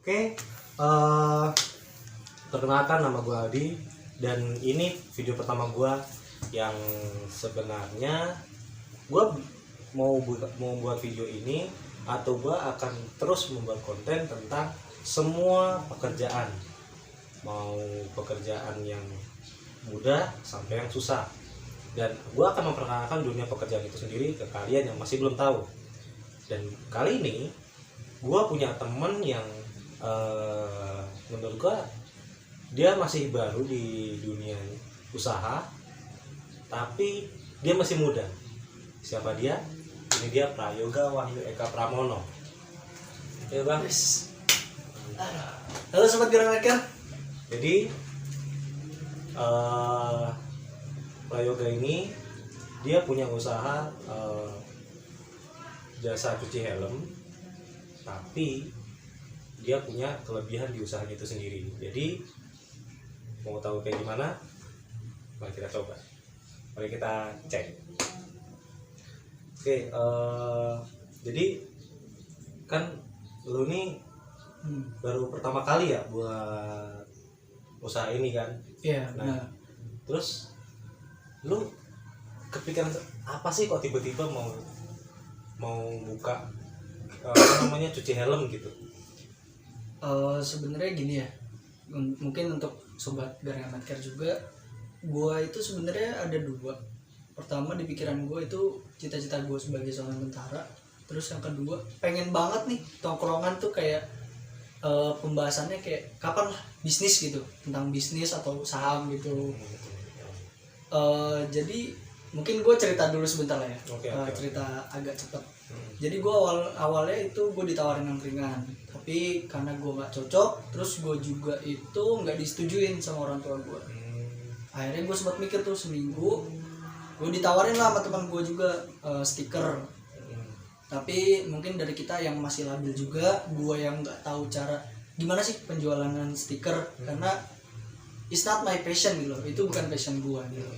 Oke, perkenalkan nama gue Aldi dan ini video pertama gue yang sebenarnya gue mau buat video ini atau gue akan terus membuat konten tentang semua pekerjaan, mau pekerjaan yang mudah sampai yang susah, dan gue akan memperkenalkan dunia pekerjaan itu sendiri ke kalian yang masih belum tahu. Dan kali ini gue punya temen yang menurut gue dia masih baru di dunia usaha, tapi dia masih muda. Siapa dia? Ini dia Prayoga Wahyu Eka Pramono. Ya bang. Halo sobat Gerak. Jadi Prayoga ini dia punya usaha jasa cuci helm, tapi dia punya kelebihan di usahanya itu sendiri. Jadi mau tahu kayak gimana? Mari kita coba. Mari kita cek. Oke, jadi kan lu nih baru pertama kali ya buat usaha ini kan? Iya. Nah, terus lu kepikiran apa sih kok tiba-tiba mau buka namanya cuci helm gitu? Sebenarnya gini ya, mungkin untuk sobat Gerak juga, gua itu sebenarnya ada dua. Pertama di pikiran gua itu cita-cita gua sebagai seorang tentara. Terus yang kedua, pengen banget nih tongkrongan tuh kayak pembahasannya kayak kapan lah bisnis gitu, tentang bisnis atau saham gitu. Jadi mungkin gue cerita dulu sebentar lah ya. Cerita agak cepet. Jadi gue awalnya itu gue ditawarin angkringan, tapi karena gue nggak cocok, terus gue juga itu nggak disetujuin sama orang tua gue. Akhirnya gue sempat mikir tuh seminggu, gue ditawarin lah sama teman gue juga stiker. Tapi mungkin dari kita yang masih labil juga, gue yang nggak tahu cara gimana sih penjualan stiker, karena it's not my passion gitu loh, itu bukan passion gue gitu.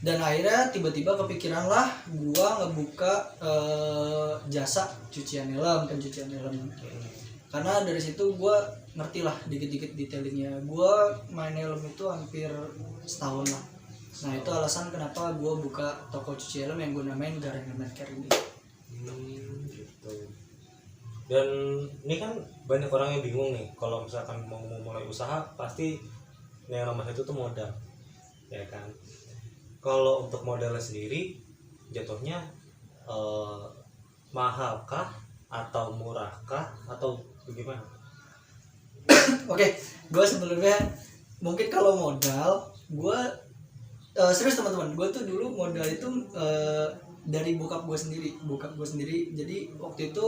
Dan akhirnya tiba-tiba kepikiran lah gue ngebuka jasa cucian helm, pencucian helm. Karena dari situ gue ngerti lah dikit-dikit detailingnya. Gue main helm itu hampir setahun lah. Nah itu alasan kenapa gue buka toko cuci helm yang gue namain Gerak ini. Gitu. Dan ini kan banyak orang yang bingung nih, kalau misalkan mau mulai usaha pasti yang nomor satu tuh modal, ya kan? Kalau untuk modalnya sendiri jatuhnya mahalkah atau murahkah atau bagaimana? Oke, gue sebelumnya mungkin kalau modal, gue serius teman-teman, gue tuh dulu modal itu dari bokap gue sendiri. Jadi waktu itu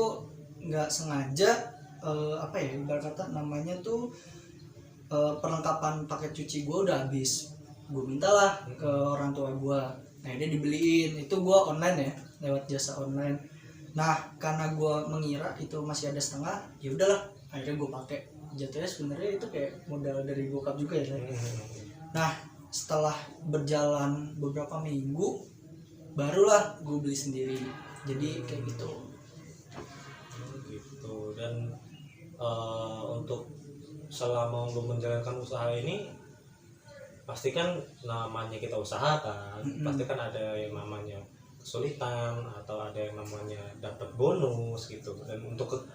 nggak sengaja ibarat kata namanya tuh perlengkapan paket cuci gue udah habis. Gue mintalah ke orang tua gue, nah dia dibeliin. Itu gue online ya, lewat jasa online. Nah karena gue mengira itu masih ada setengah, ya udahlah akhirnya gue pakai. Jatuhnya sebenarnya itu kayak modal dari bokap juga ya. Nah setelah berjalan beberapa minggu barulah gue beli sendiri, jadi kayak gitu. Dan untuk selama lo menjalankan usaha ini, pasti kan namanya kita usaha kan, pasti kan ada yang namanya kesulitan atau ada yang namanya dapat bonus gitu. Dan untuk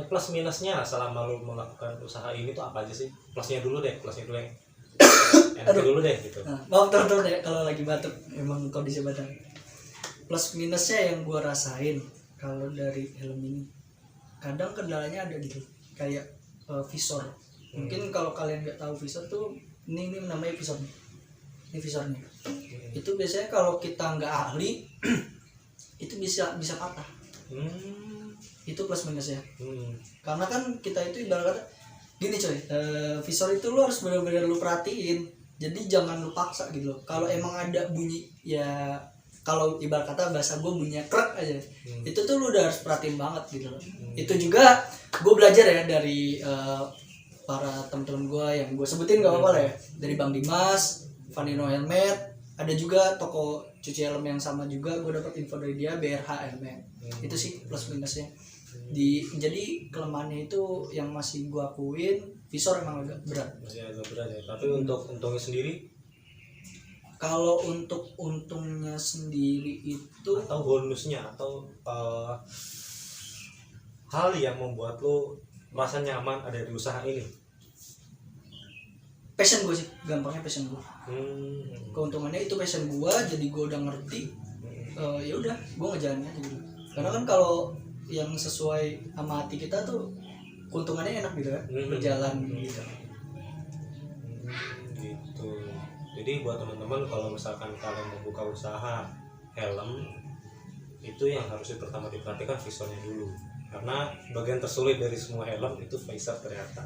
plus minusnya selama lo melakukan usaha ini tuh apa aja sih? Plusnya dulu deh enaknya dulu deh gitu. Maaf teman-teman ya kalau lagi batuk, emang kondisi badan. Plus minusnya yang gue rasain kalau dari helm ini, kadang kendalanya ada gitu, kayak visor. Mungkin kalau kalian nggak tahu visor tuh, ini namanya visor. Ini visornya. Itu biasanya kalau kita nggak ahli itu bisa patah. Itu plus minusnya. Karena kan kita itu ibarat kata gini coy, visor itu lu harus benar-benar lu perhatiin. Jadi jangan lu paksa gitu loh. Kalau emang ada bunyi ya, kalau ibarat kata bahasa gue bunyinya krek aja, itu tuh lu udah harus perhatiin banget gitu loh. Itu juga gue belajar ya dari para teman-teman gue yang gue sebutin gak apa-apa lah ya, dari Bang Dimas, Vanino Helmet, ada juga toko cuci helm yang sama juga, gue dapat info dari dia, BRH Helmet. Itu sih plus minusnya. Jadi kelemahannya itu yang masih gua akuin, visor emang agak berat. Masih agak berat ya. Tapi untuk untungnya sendiri Kalau untuk untungnya sendiri itu atau bonusnya atau hal yang membuat lo merasa nyaman ada di usaha ini. passion gue sih, gampangnya passion gue. Hmm. Keuntungannya itu passion gue, jadi gue udah ngerti. Ya udah, gue ngejalanin aja gitu. Karena kan kalau yang sesuai sama hati kita tuh keuntungannya enak gitu kan, berjalan gitu. Gitu. Jadi buat teman-teman kalau misalkan kalian membuka usaha helm, itu yang harus pertama diperhatikan visornya dulu. Karena bagian tersulit dari semua helm itu visor ternyata.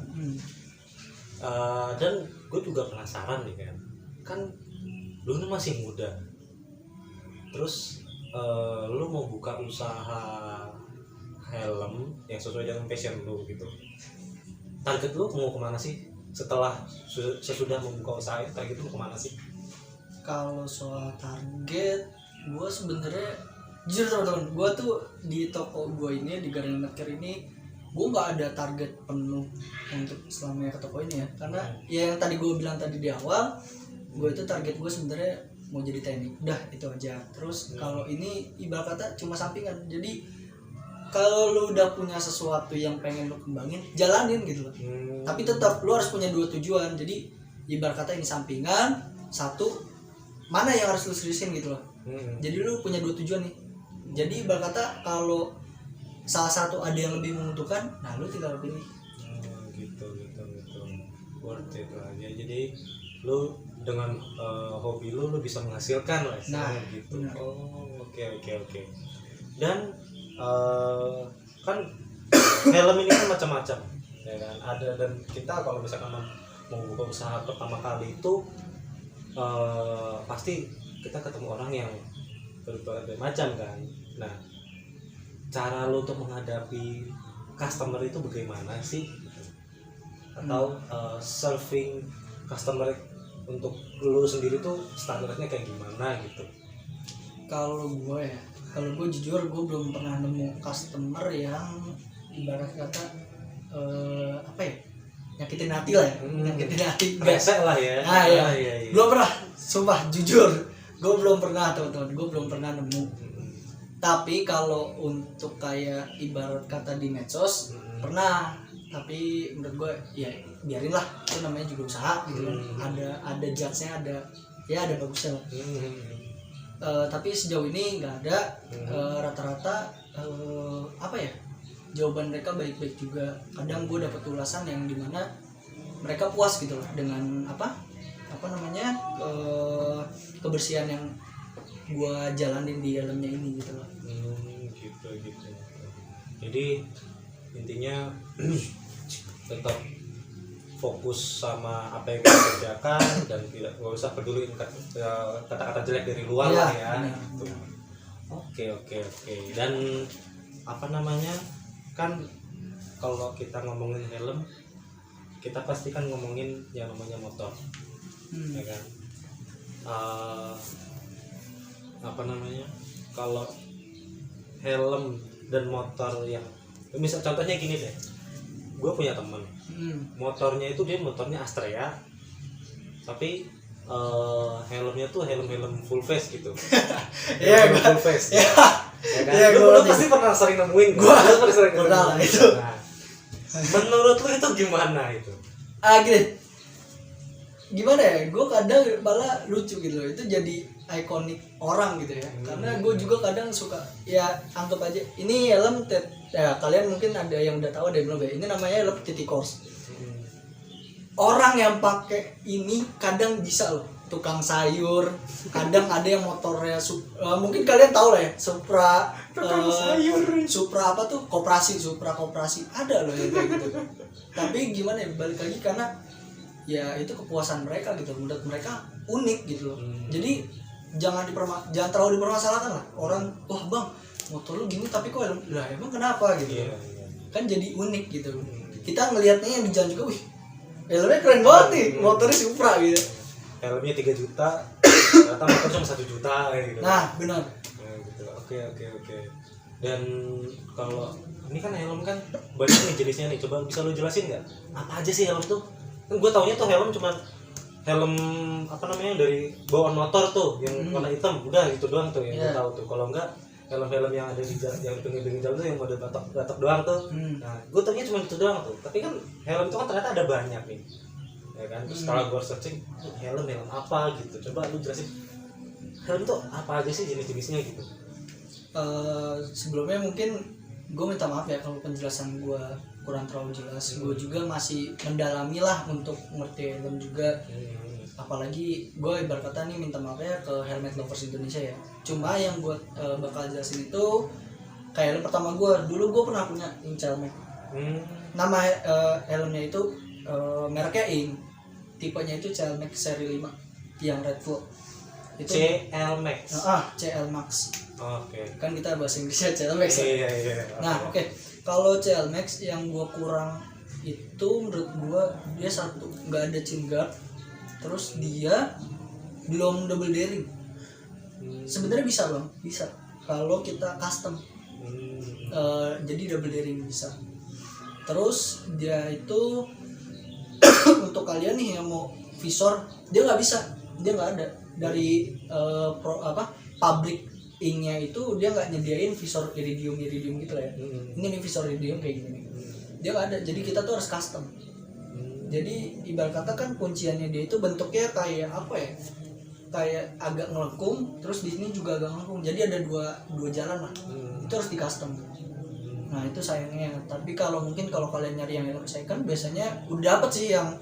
Dan gue juga penasaran nih kan lu ini masih muda, terus lu mau buka usaha helm yang sesuai dengan passion lu gitu. Target lu mau kemana sih setelah sesudah membuka usaha itu? Target lu kemana sih? Kalau soal target, gue sebenarnya jujur teman-teman, gue tuh di toko gue ini, di Garden Medcare ini, gue nggak ada target penuh untuk selamanya ke toko ini ya. Karena ya yang tadi gue bilang tadi di awal, gue itu target gue sebenarnya mau jadi teknik, udah itu aja. Terus kalau ini ibarat kata cuma sampingan. Jadi kalau lu udah punya sesuatu yang pengen lu kembangin, jalanin gitu loh. Tapi tetap lu harus punya dua tujuan. Jadi ibarat kata ini sampingan, satu mana yang harus lu seriusin gitu loh. Jadi lu punya dua tujuan nih. Jadi ibarat kata kalau salah satu ada yang lebih menguntungkan, nah lu tinggal pilih. Gitu worth it lah ya. Jadi lu dengan hobi lu bisa menghasilkan lah gitu. Benar. Oke. Dan kan helm ini kan macam-macam ya kan, ada. Dan kita kalau misalkan mau buka usaha pertama kali itu pasti kita ketemu orang yang berbagai macam kan. Nah, cara lo untuk menghadapi customer itu bagaimana sih? Atau serving customer untuk lo sendiri tuh standarnya kayak gimana gitu? Kalau gue jujur gue belum pernah nemu customer yang ibarat kata nyakitin hati lah ya. Nyakitin hati resek lah ya. Iya. Belum pernah, sumpah jujur gue belum pernah teman-teman, gue belum pernah nemu. Tapi kalau untuk kayak ibarat kata di medsos pernah, tapi menurut gue ya biarin lah, itu namanya juga usaha gitu kan. Ada judge-nya, ada bagusnya lah. Tapi sejauh ini nggak ada. Rata-rata jawaban mereka baik-baik juga. Kadang gue dapet ulasan yang dimana mereka puas gitu loh dengan kebersihan yang gue jalanin di dalamnya ini gitu loh. Gitu. Jadi intinya tetap fokus sama apa yang kita kerjakan dan tidak usah peduli kata-kata jelek dari luar lah ya. Gitu. Oke. Dan kan kalau kita ngomongin helm, kita pasti kan ngomongin yang namanya motor, ya kan? Kalau helm dan motor yang misal contohnya gini deh, gue punya temen motornya itu dia motornya Astrea, tapi helmnya tuh helm full face gitu. Full face. Ya kan? Lu pasti pernah sering nemuin. Gua pernah sering nemuin itu. Nah, menurut lu itu gimana itu? Gimana ya? Gue kadang malah lucu gitu loh. Itu jadi ikonik orang gitu ya. Karena gue juga kadang suka ya anggap aja ini helm kalian mungkin ada yang udah tahu, ada yang belum ya. Ini namanya helm Titikors. Orang yang pakai ini kadang bisa loh tukang sayur, kadang ada yang motornya mungkin kalian tahu lah ya, Supra sayur, Supra koperasi ada loh yang kayak gitu. Tapi gimana ya, balik lagi karena ya itu kepuasan mereka gitu, menurut mereka unik gitu loh. Jadi jangan terlalu dipermasalahkan lah. Orang wah bang motor lu gini tapi kok lah emang kenapa gitu. Kan jadi unik gitu. Kita ngelihatnya yang di jalan juga, wih helmnya keren banget nih, motornya Supra gitu. Helmnya 3 juta, ternyata motor cuma 1 juta gitu. Nah, benar. Gitu. Oke. Dan kalau ini kan helm kan banyak nih jenisnya nih, coba bisa lu jelasin nggak apa aja sih helm tuh? Kan gue taunya tuh helm cuman helm apa namanya dari bawaan motor tuh yang warna hitam, udah gitu doang tuh yang gue tahu tuh. Kalau enggak helm-helm yang ada di jalan, yang pinggir-pinggir jalan tuh yang mode batok doang tuh. Nah gue taunya cuma itu doang tuh, tapi kan helm itu kan ternyata ada banyak nih ya kan. Terus setelah gue searching helm apa gitu, coba lu jelasin helm tuh apa aja sih jenis-jenisnya gitu. Sebelumnya mungkin gue minta maaf ya kalau penjelasan gue kurang terlalu jelas. Gue juga masih mendalami lah untuk ngerti helm juga. Apalagi gue ibarat kata nih minta maaf ya ke helmet lovers Indonesia ya. Cuma yang gue bakal jelasin itu kayak helm pertama gue. Dulu gue pernah punya Incelmax. Nama helmnya itu mereknya Ing. Tipenya itu Celmax seri 5 yang Red Full. Itu CLmax. CLmax. Oke. Kan kita bahasa Inggrisnya CLmax. Iya. Nah, oke. Kalau CLmax yang gua kurang itu menurut gua dia satu nggak ada chin guard, terus dia belum double daring. Sebenarnya bisa bang, bisa kalau kita custom. Jadi double daring bisa. Terus dia itu untuk kalian nih yang mau visor, dia nggak bisa, dia nggak ada dari pabrik Ing-nya itu dia nggak nyediain visor iridium gitu lah ya. Ini visor iridium kayak gini. Dia nggak ada, jadi kita tuh harus custom. Jadi ibarat kata kan kunciannya dia itu bentuknya kayak apa ya? Kayak agak ngelengkung, terus di sini juga agak ngelengkung. Jadi ada dua jalan lah. Itu harus di custom. Nah itu sayangnya. Tapi kalau mungkin kalau kalian nyari yang helm second biasanya udah dapet sih yang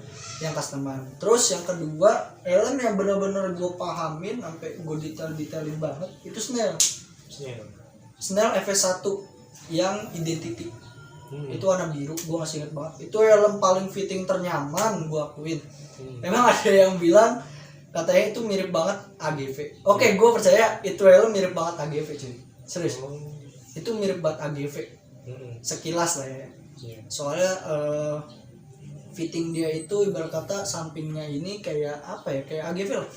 customer. Terus yang kedua helm yang benar-benar gue pahamin sampai gue detailin banget itu Snell FS1 yang Identity. Itu warna biru, gue masih inget banget. Itu helm paling fitting ternyaman gue akuin. Memang ada yang bilang katanya itu mirip banget AGV. Oke, gue percaya itu helm mirip banget AGV cuy. Serius. Itu mirip banget AGV. Sekilas lah ya. Soalnya fitting dia itu ibarat kata sampingnya ini kayak apa ya, kayak AGV lah.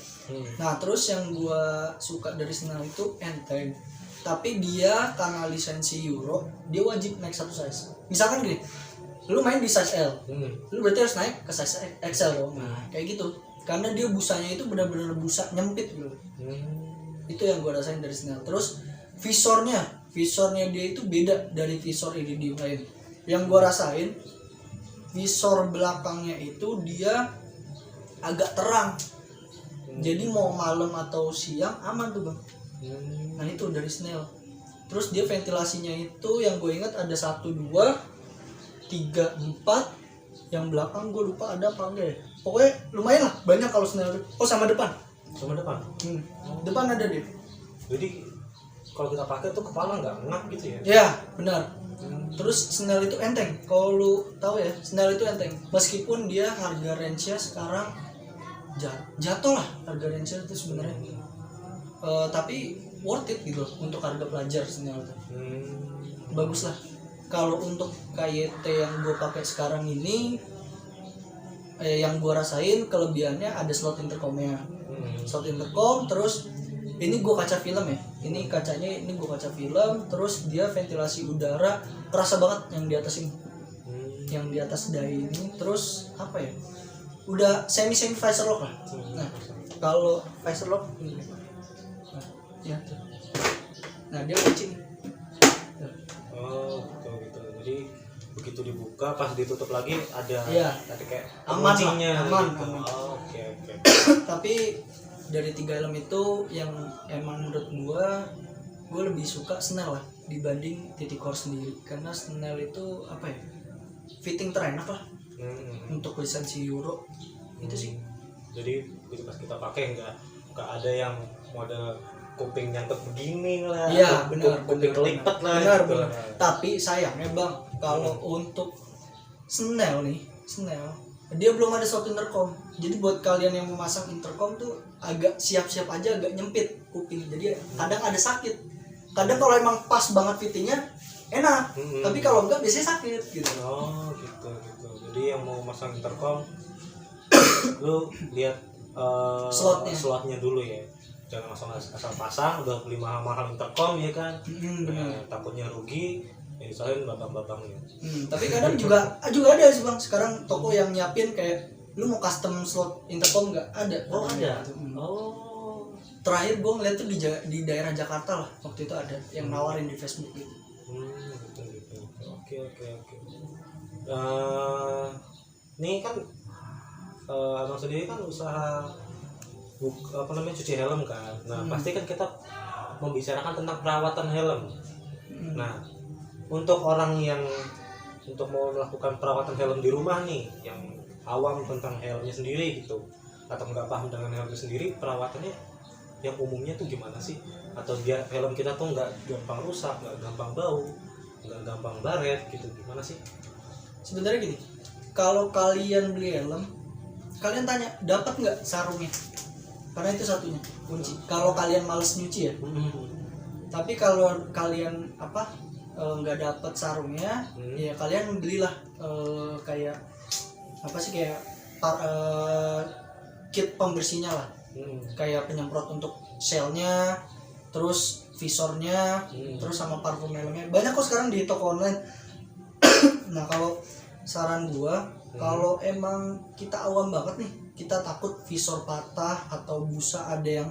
Nah terus yang gua suka dari Snell itu enteng, tapi dia karena lisensi Euro dia wajib naik satu size. Misalkan gini, lu main di size L, lu berarti harus naik ke size XL dong. Nah kayak gitu, karena dia busanya itu benar-benar busa nyempit gitu. Itu yang gua rasain dari Snell. Terus visornya dia itu beda dari visor iridium lain. Yang gua rasain visor belakangnya itu dia agak terang. Jadi mau malam atau siang aman tuh bang. Nah itu dari Snell. Terus dia ventilasinya itu yang gue ingat ada 1, 2, 3, 4. Yang belakang gue lupa ada apa enggak ya. Pokoknya lumayan lah banyak kalau Snell. Oh sama depan. Depan ada deh. Jadi kalau kita pakai tuh kepala nggak ngap gitu ya? Ya benar. Terus Snell itu enteng. Kalau lu tahu ya, Snell itu enteng. Meskipun dia harga range-nya sekarang jatuh lah harga range-nya itu sebenarnya. Tapi worth it gitu untuk harga pelajar Snell itu. Bagus lah. Kalau untuk KYT yang gue pakai sekarang ini, yang gue rasain kelebihannya ada slot intercomnya. Slot intercom, terus ini gue kaca film ya. Ini kacanya ini gue kaca film, terus dia ventilasi udara kerasa banget yang di atas ini. Yang di atas dahi ini, terus apa ya? Udah semi visor lock lah. Nah, kalau visor lock ini. Nah, ya. Nah, dia kucing. Oh, gitu. Jadi begitu dibuka pas ditutup lagi ada tadi kayak aman gitu. aman. Oh, oke. Tapi dari 3 helm itu yang emang menurut gue lebih suka Snell lah dibanding Titikor sendiri, karena Snell itu apa ya, fitting terenak lah untuk lisensi Euro itu sih. Jadi begitu pas kita pakai nggak ada yang model kuping nyangkut begini lah. Iya benar. Kuping kelipat lah. Benar. Tapi sayangnya bang, kalau untuk Snell dia belum ada slot intercom. Jadi buat kalian yang memasang intercom tuh agak siap-siap aja, agak nyempit kuping. Jadi kadang ada sakit. Kadang kalau emang pas banget fittingnya enak, tapi kalau enggak biasanya sakit gitu. Oh gitu. Jadi yang mau masang intercom, lu lihat slotnya dulu ya. Jangan langsung asal pasang, udah beli mahal-mahal intercom ya kan. Takutnya rugi. yang usahain babang-babangnya. Tapi kadang juga ada sih bang sekarang toko yang nyiapin kayak lu mau custom slot intercom nggak ada. Ada. Gitu. Terakhir gue ngeliat tuh di daerah Jakarta lah waktu itu ada yang nawarin di Facebook gitu. Gitu. Oke. Nih kan abang sendiri kan usaha cuci helm kan. Nah pasti kan kita membicarakan tentang perawatan helm. Nah untuk orang yang untuk mau melakukan perawatan helm di rumah nih, yang awam tentang helmnya sendiri gitu, atau nggak paham dengan helmnya sendiri, perawatannya yang umumnya tuh gimana sih? Atau dia helm kita tuh nggak gampang rusak, nggak gampang bau, nggak gampang baret gitu, gimana sih? Sebenarnya gini, kalau kalian beli helm, kalian tanya dapat nggak sarungnya, karena itu satunya kunci. Kalau kalian males nyuci ya. Tapi kalau kalian nggak dapat sarungnya, ya kalian belilah kayak kit pembersihnya lah. Kayak penyemprot untuk shellnya, terus visornya, terus sama parfum helmnya. Banyak kok sekarang di toko online. Nah kalau saran gua, kalau emang kita awam banget nih, kita takut visor patah atau busa ada yang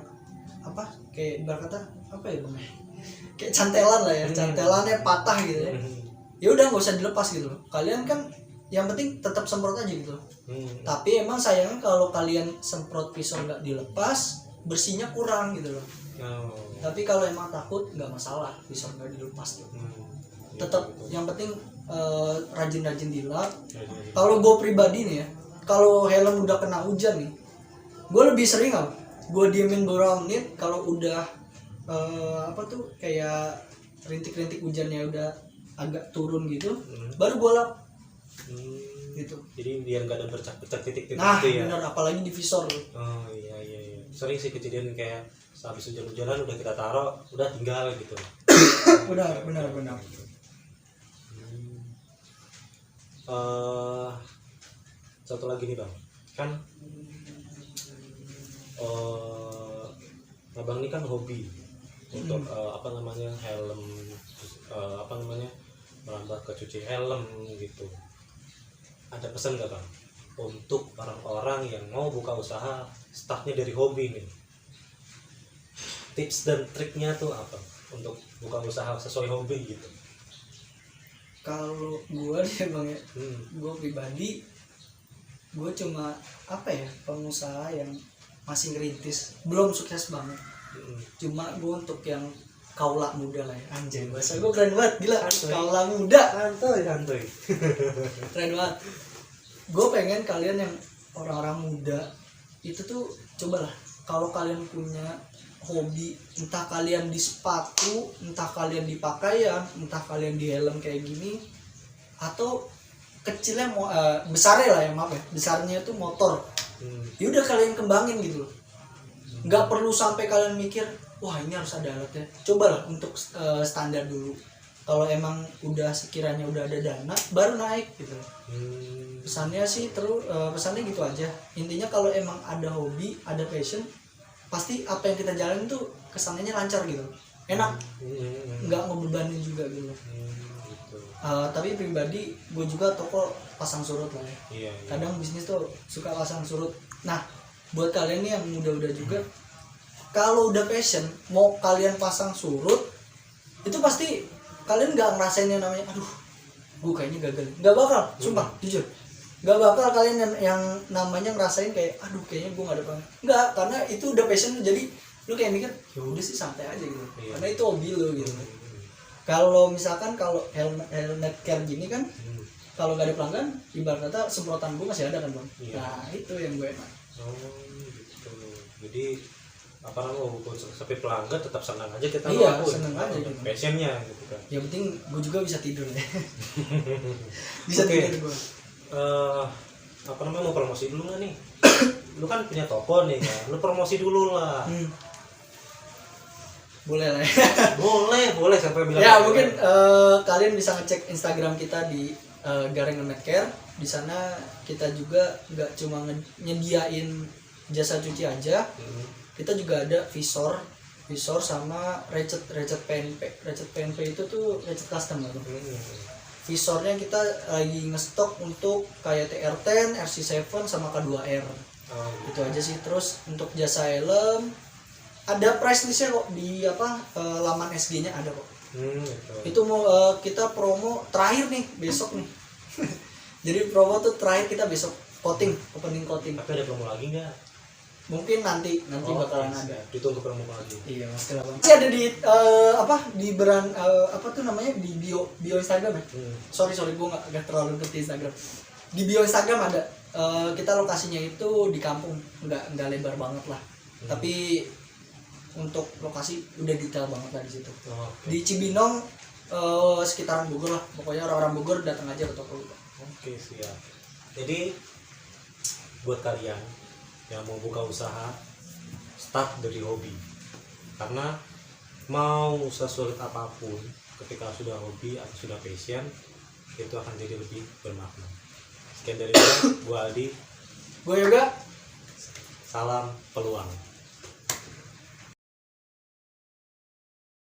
kayak ibarat kata ya bang, kayak cantelan lah ya, cantelannya patah gitu ya. Ya udah nggak usah dilepas gitu loh. Kalian kan yang penting tetap semprot aja gitu. Tapi emang sayangnya kalau kalian semprot visor nggak dilepas, bersihnya kurang gitu loh. Tapi kalau emang takut nggak masalah visor nggak dilepas gitu. Tetap yang penting rajin-rajin dilap. Kalau gue pribadi nih ya, kalau helm udah kena hujan nih, gue lebih sering gue diemin beberapa menit. Kalau udah kayak rintik-rintik hujannya udah agak turun gitu, baru gue lap. Gitu. Jadi biar nggak ada bercak-bercak titik-titik nah, gitu ya. Benar, apalagi di visor. Oh iya. Sering sih kejadian kayak habis hujan-hujanan udah kita taruh, udah tinggal gitu. benar. Satu lagi nih bang, kan abang ini kan hobi untuk helm, merambah ke cuci helm gitu. Ada pesan nggak bang untuk orang-orang yang mau buka usaha, startnya dari hobi nih? Tips dan triknya tuh apa untuk buka usaha sesuai hobi gitu? Kalau gue nih bang ya, gue pribadi, gue cuma pengusaha yang masih ngerintis, belum sukses banget. Cuma gue untuk yang kaula muda lah ya, anjay bahasa gue keren banget, gila. Kaula muda, santuy. Keren banget. Gue pengen kalian yang orang-orang muda itu tuh cobalah, kalau kalian punya hobi, entah kalian di sepatu, entah kalian di pakaian, entah kalian di helm kayak gini, atau kecilnya besarnya lah ya, besarnya itu motor. Yaudah kalian kembangin gitu loh. Nggak perlu sampai kalian mikir, wah ini harus ada alatnya. Cobalah untuk standar dulu. Kalau emang udah sekiranya udah ada dana, baru naik gitu. Pesannya sih pesannya gitu aja. Intinya kalau emang ada hobi, ada passion, pasti apa yang kita jalanin tuh kesannya lancar gitu, enak, nggak ngebebanin juga gitu. Tapi pribadi gue juga toko pasang surut lah ya. Kadang bisnis tuh suka pasang surut. Nah buat kalian nih yang muda-muda juga, kalau udah passion mau kalian pasang surut, itu pasti kalian nggak ngerasain yang namanya aduh gue kayaknya gagal. Nggak bakal, sumpah jujur nggak bakal kalian yang namanya ngerasain kayak aduh kayaknya gue nggak ada apa. Nggak, karena itu udah passion. Jadi lu kayak mikir ya udah sih santai aja gitu, karena itu hobi lu gitu. Kalau misalkan kalau helmet care gini kan, kalau nggak ada pelanggan, ibarat kata semprotan gue masih ada kan bang. Nah itu yang gue enak. Gitu. Jadi sampai pelanggan tetap senang aja kita. Senang aja gitu. Passionnya gitu kan. Yang penting gue juga bisa tidur ya. Bisa tidur gue. Mau promosi dulu nggak nih? Lu kan punya toko nih ya, lu promosi dulu lah. Boleh lah ya. boleh sampai bilang ya mungkin kalian bisa ngecek Instagram kita di Gareng Helmet Care. Di sana kita juga nggak cuma nyediain jasa cuci aja, kita juga ada visor, visor sama ratchet PNP itu tuh ratchet custom lah tuh. Visornya kita lagi ngestok untuk kayak TR10, RC7 sama K2R. Itu aja sih. Terus untuk jasa helm ada price listnya kok di laman SG-nya ada kok. Itu mau kita promo terakhir nih besok nih. Jadi promo tuh terakhir kita besok opening coating. Tapi ada promo lagi nggak? Mungkin nanti bakalan ada. Ditunggu promo lagi. Iya mas, masih ada di di brand di bio Instagram ya. Sorry gue nggak terlalu ngerti Instagram. Di bio Instagram ada. Kita lokasinya itu di kampung, nggak lebar banget lah. Tapi untuk lokasi udah detail banget lah di situ. Di Cibinong sekitaran Bogor lah. Pokoknya orang-orang Bogor datang aja ke toko. Oke, siap. Jadi buat kalian yang mau buka usaha, start dari hobi. Karena mau sesulit apapun, ketika sudah hobi atau sudah passion, itu akan jadi lebih bermakna. Sekian dari gue Aldi. Gue juga. Salam peluang.